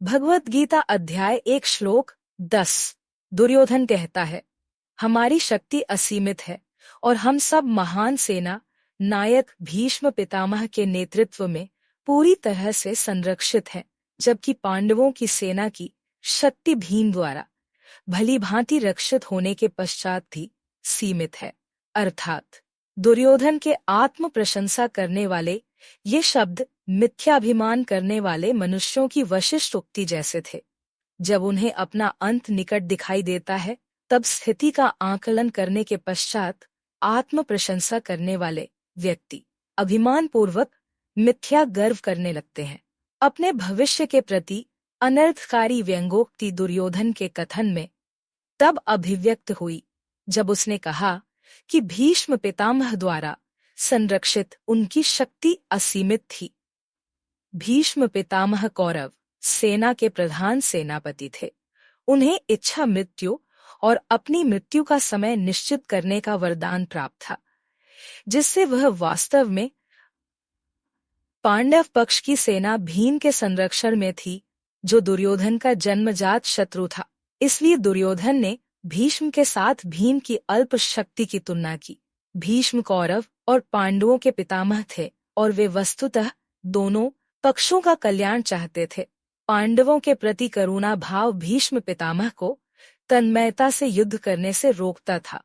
भगवत गीता अध्याय 1 श्लोक 10। दुर्योधन कहता है, हमारी शक्ति असीमित है और हम सब महान सेना नायक भीष्म पितामह के नेतृत्व में पूरी तरह से संरक्षित हैं, जबकि पांडवों की सेना की शक्ति भीम द्वारा भली भांति रक्षित होने के पश्चात भी सीमित है। अर्थात दुर्योधन के आत्म प्रशंसा करने वाले ये शब्द मिथ्याभिमान करने वाले मनुष्यों की वशिष्ठ उक्ति जैसे थे। जब उन्हें अपना अंत निकट दिखाई देता है, तब स्थिति का आकलन करने के पश्चात आत्म प्रशंसा करने वाले व्यक्ति अभिमान पूर्वक मिथ्या गर्व करने लगते हैं। अपने भविष्य के प्रति अनर्थकारी व्यंग्योक्ति दुर्योधन के कथन में तब अभिव्यक्त हुई जब उसने कहा कि भीष्म पितामह द्वारा संरक्षित उनकी शक्ति असीमित थी। भीष्म पितामह कौरव सेना के प्रधान सेनापति थे। उन्हें इच्छा मृत्यु और अपनी मृत्यु का समय निश्चित करने का वरदान प्राप्त था, जिससे वह वास्तव में पांडव पक्ष की सेना भीम के संरक्षण में थी, जो दुर्योधन का जन्मजात शत्रु था। इसलिए दुर्योधन ने भीष्म के साथ भीम की अल्प शक्ति की तुलना की। भीष्म कौरव और पांडवों के पितामह थे और वे वस्तुतः दोनों पक्षों का कल्याण चाहते थे। पांडवों के प्रति करुणा भाव भीष्म पितामह को तन्मयता से युद्ध करने से रोकता था।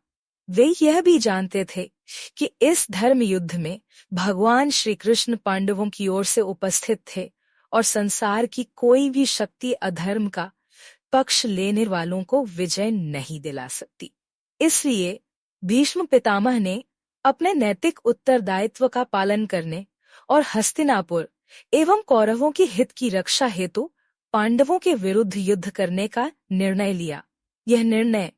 वे यह भी जानते थे कि इस धर्म युद्ध में भगवान श्री कृष्ण पांडवों की ओर से उपस्थित थे और संसार की कोई भी शक्ति अधर्म का पक्ष लेने वालों को विजय नहीं दिला सकती। इसलिए भीष्म पितामह ने अपने नैतिक उत्तरदायित्व का पालन करने और हस्तिनापुर एवं कौरवों के हित की रक्षा हेतु पांडवों के विरुद्ध युद्ध करने का निर्णय लिया। यह निर्णय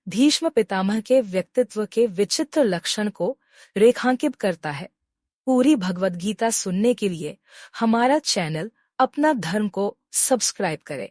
भीष्म पितामह के व्यक्तित्व के विचित्र लक्षण को रेखांकित करता है। पूरी भगवद गीता सुनने के लिए हमारा चैनल अपना धर्म को सब्सक्राइब करें।